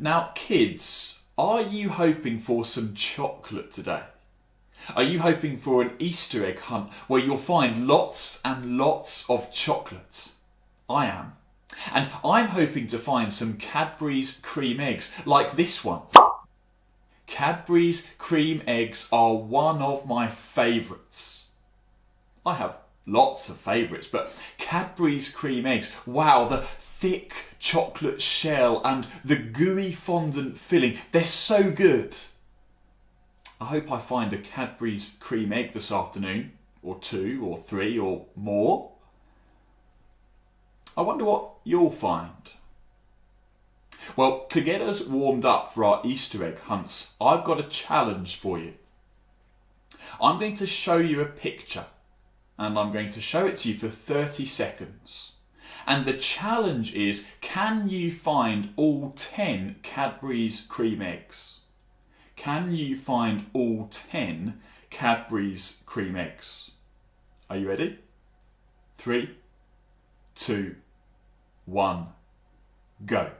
Now kids, are you hoping for some chocolate today? Are you hoping for an Easter egg hunt where you'll find lots and lots of chocolate? I am. And I'm hoping to find some Cadbury's cream eggs like this one. Cadbury's cream eggs are one of my favourites. I have lots of favourites, but Cadbury's cream eggs, wow, the thick chocolate shell and the gooey fondant filling, they're so good. I hope I find a Cadbury's cream egg this afternoon, or 2 or 3 or more. I wonder what you'll find. Well, to get us warmed up for our Easter egg hunts, I've got a challenge for you. I'm going to show you a picture, and I'm going to show it to you for 30 seconds. And the challenge is, can you find all 10 Cadbury's cream eggs? Can you find all 10 Cadbury's cream eggs? Are you ready? 3, 2, 1, go.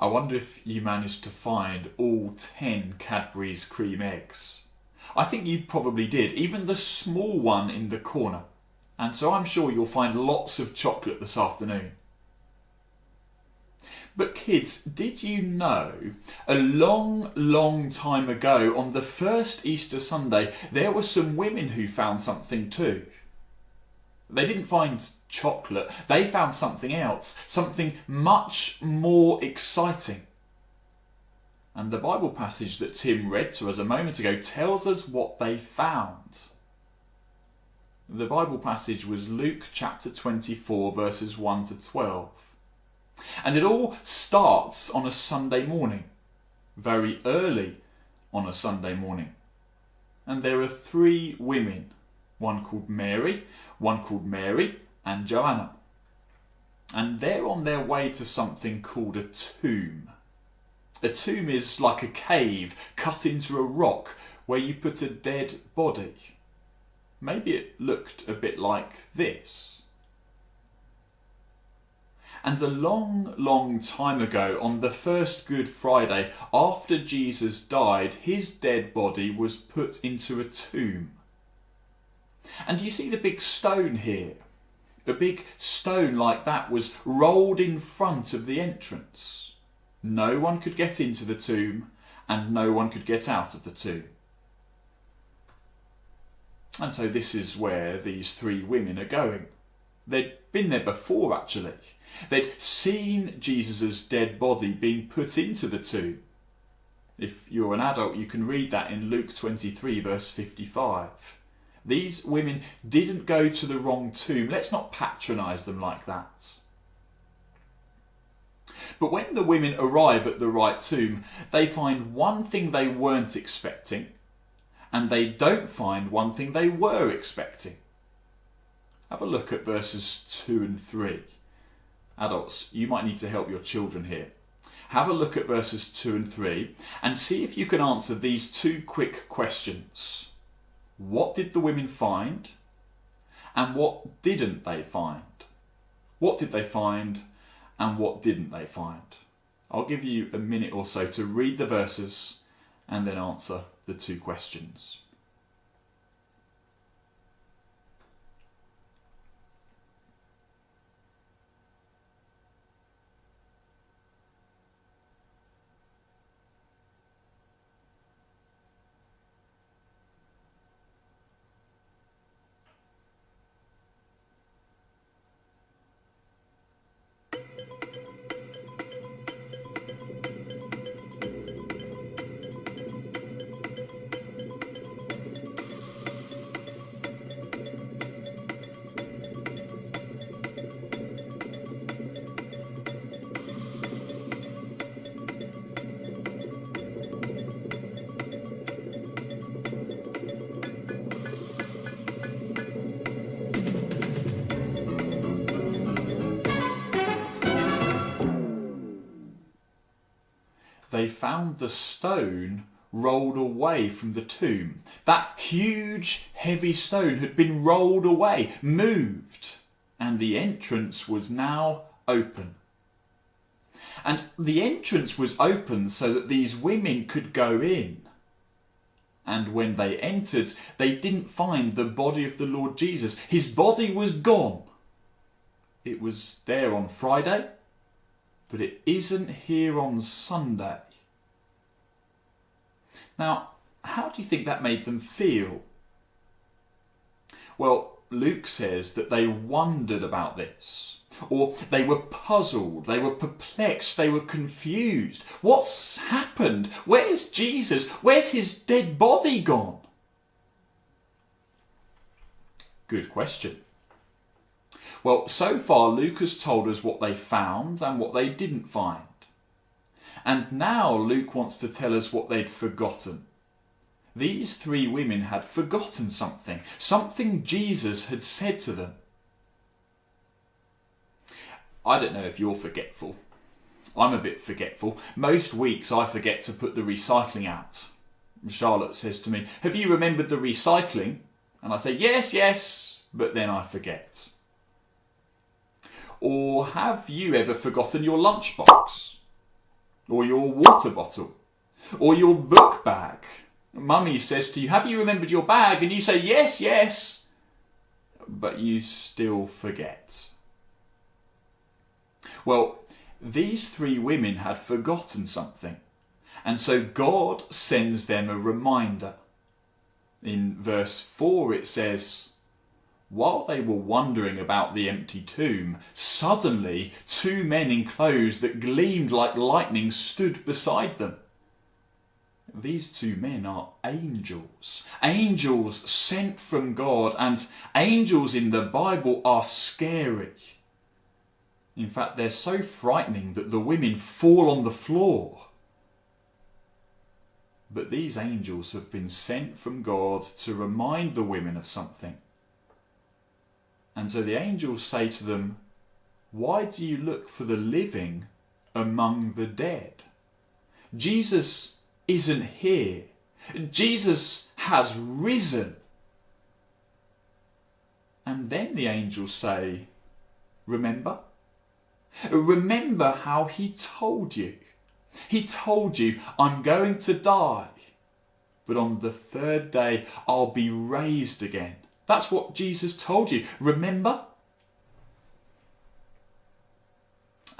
I wonder if you managed to find all 10 Cadbury's cream eggs. I think you probably did, even the small one in the corner. And so I'm sure you'll find lots of chocolate this afternoon. But kids, did you know a long time ago on the first Easter Sunday there were some women who found something too? They didn't find chocolate, they found something else, something much more exciting. And the Bible passage that Tim read to us a moment ago tells us what they found. The Bible passage was Luke chapter 24 verses 1 to 12. And it all starts on a Sunday morning, very early on a Sunday morning. And there are 3 women, one called Mary, and Joanna. And they're on their way to something called a tomb. A tomb is like a cave cut into a rock where you put a dead body. Maybe it looked a bit like this. And a long time ago, on the first Good Friday, after Jesus died, his dead body was put into a tomb. And you see the big stone here? A big stone like that was rolled in front of the entrance. No one could get into the tomb and no one could get out of the tomb. And so this is where these 3 women are going. They'd been there before actually. They'd seen Jesus' dead body being put into the tomb. If you're an adult, you can read that in Luke 23 verse 55. These women didn't go to the wrong tomb. Let's not patronise them like that. But when the women arrive at the right tomb, they find one thing they weren't expecting, and they don't find one thing they were expecting. Have a look at verses 2 and 3. Adults, you might need to help your children here. Have a look at verses 2 and 3 and see if you can answer these 2 quick questions. What did the women find? And what didn't they find? What did they find? And what didn't they find? I'll give you a minute or so to read the verses and then answer the 2 questions. they found the stone rolled away from the tomb. That huge, heavy stone had been rolled away, moved, and the entrance was now open. And the entrance was open so that these women could go in. And when they entered, they didn't find the body of the Lord Jesus. His body was gone. It was there on Friday, but it isn't here on Sunday. Now, how do you think that made them feel? Well, Luke says that they wondered about this, or they were puzzled, they were perplexed, they were confused. What's happened? Where's Jesus? Where's his dead body gone? Good question. Well, so far Luke has told us what they found and what they didn't find. And now Luke wants to tell us what they'd forgotten. These three women had forgotten something Jesus had said to them. I don't know if you're forgetful. I'm a bit forgetful. Most weeks I forget to put the recycling out. Charlotte says to me, "Have you remembered the recycling?" And I say, yes, but then I forget. Or have you ever forgotten your lunchbox? Or your water bottle? Or your book bag? Mummy says to you, "Have you remembered your bag?" And you say, yes, but you still forget. Well, these three women had forgotten something, and so God sends them a reminder. In verse 4 it says, "While they were wondering about the empty tomb, suddenly 2 men in clothes that gleamed like lightning stood beside them." These 2 men are angels. Angels sent from God, and angels in the Bible are scary. In fact, they're so frightening that the women fall on the floor. But these angels have been sent from God to remind the women of something. And so the angels say to them, "Why do you look for the living among the dead? Jesus isn't here. Jesus has risen." And then the angels say, "Remember? Remember how he told you. He told you, 'I'm going to die, but on the 3rd day I'll be raised again.' That's what Jesus told you. Remember?"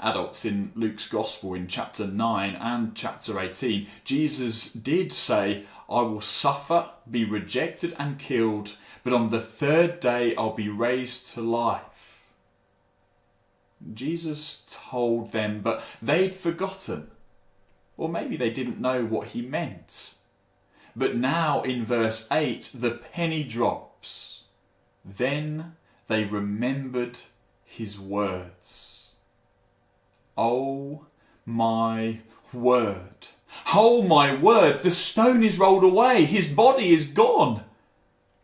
Adults, in Luke's Gospel in chapter 9 and chapter 18, Jesus did say, "I will suffer, be rejected and killed, but on the 3rd day I'll be raised to life." Jesus told them, but they'd forgotten. Or maybe they didn't know what he meant. But now in verse 8, the penny drops. Then they remembered his words. Oh my word. Oh my word. The stone is rolled away. His body is gone.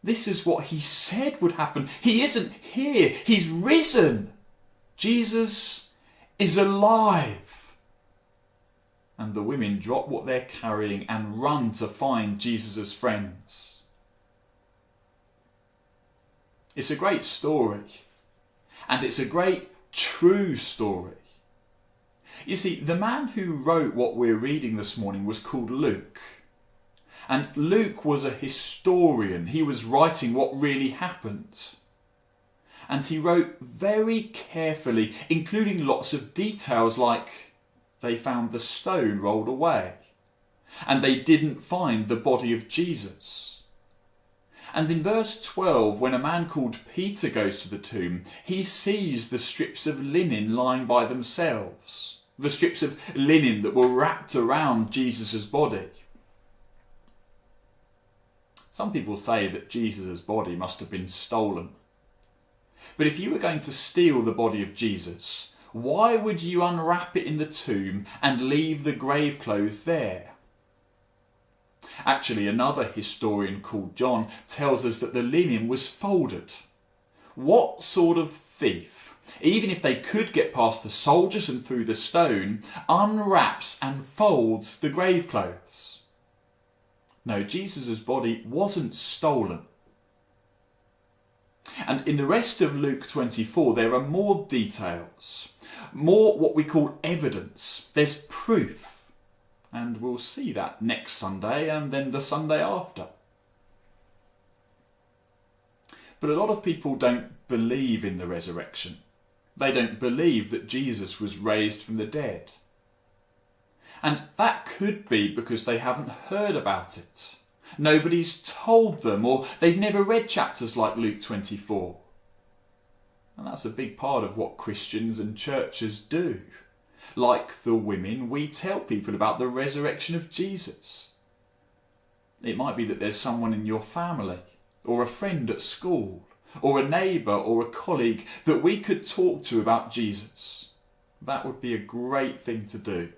This is what he said would happen. He isn't here. He's risen. Jesus is alive. And the women drop what they're carrying and run to find Jesus' friends. It's a great story. And it's a great true story. You see, the man who wrote what we're reading this morning was called Luke. And Luke was a historian. He was writing what really happened. And he wrote very carefully, including lots of details like they found the stone rolled away, and they didn't find the body of Jesus. And in verse 12, when a man called Peter goes to the tomb, he sees the strips of linen lying by themselves, the strips of linen that were wrapped around Jesus' body. Some people say that Jesus' body must have been stolen. But if you were going to steal the body of Jesus, why would you unwrap it in the tomb and leave the grave clothes there? Actually, another historian called John tells us that the linen was folded. What sort of thief even if they could get past the soldiers and through the stone, unwraps and folds the grave clothes. No, Jesus' body wasn't stolen. And in the rest of Luke 24, there are more details, more what we call evidence. There's proof. And we'll see that next Sunday and then the Sunday after. But a lot of people don't believe in the resurrection. They don't believe that Jesus was raised from the dead. And that could be because they haven't heard about it. Nobody's told them, or they've never read chapters like Luke 24. And that's a big part of what Christians and churches do. Like the women, we tell people about the resurrection of Jesus. It might be that there's someone in your family, or a friend at school, or a neighbour or a colleague that we could talk to about Jesus. That would be a great thing to do.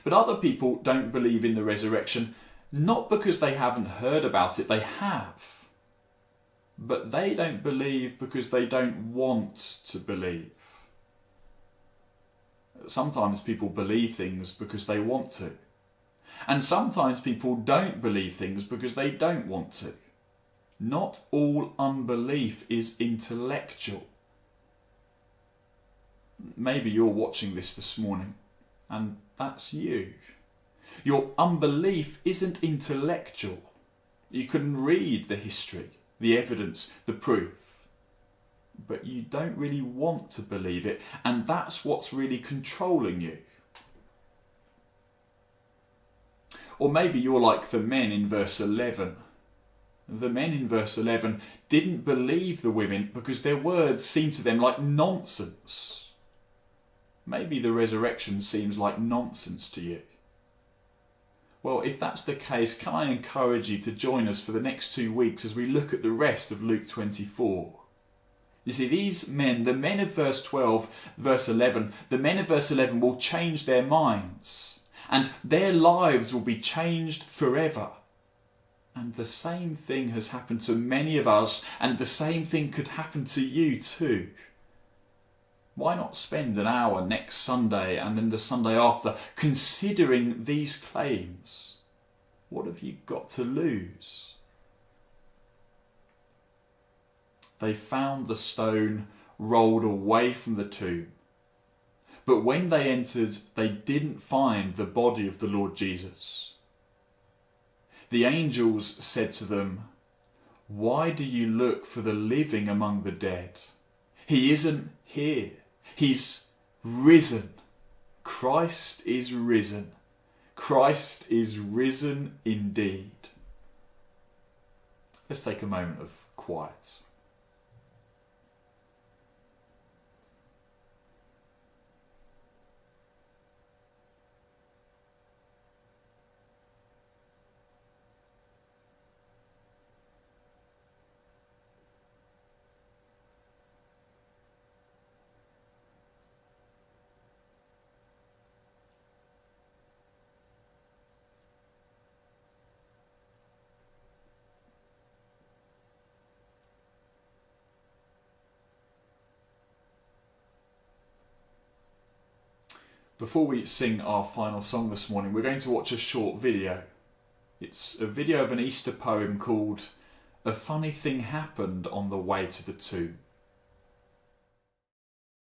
But other people don't believe in the resurrection, not because they haven't heard about it, they have. But they don't believe because they don't want to believe. Sometimes people believe things because they want to. And sometimes people don't believe things because they don't want to. Not all unbelief is intellectual. Maybe you're watching this morning, and that's you. Your unbelief isn't intellectual. You can read the history, the evidence, the proof, but you don't really want to believe it, and that's what's really controlling you. Or maybe you're like the men in verse 11. The men in verse 11 didn't believe the women because their words seemed to them like nonsense. Maybe the resurrection seems like nonsense to you. Well, if that's the case, can I encourage you to join us for the next 2 weeks as we look at the rest of Luke 24. You see, these men, the men of verse 12, verse 11, the men of verse 11 will change their minds and their lives will be changed forever. And the same thing has happened to many of us, and the same thing could happen to you too. Why not spend an hour next Sunday and then the Sunday after considering these claims? What have you got to lose? They found the stone rolled away from the tomb. But when they entered, they didn't find the body of the Lord Jesus. The angels said to them, "Why do you look for the living among the dead? He isn't here. He's risen. Christ is risen. Christ is risen indeed." Let's take a moment of quiet. Before we sing our final song this morning, we're going to watch a short video. It's a video of an Easter poem called "A Funny Thing Happened on the Way to the Tomb."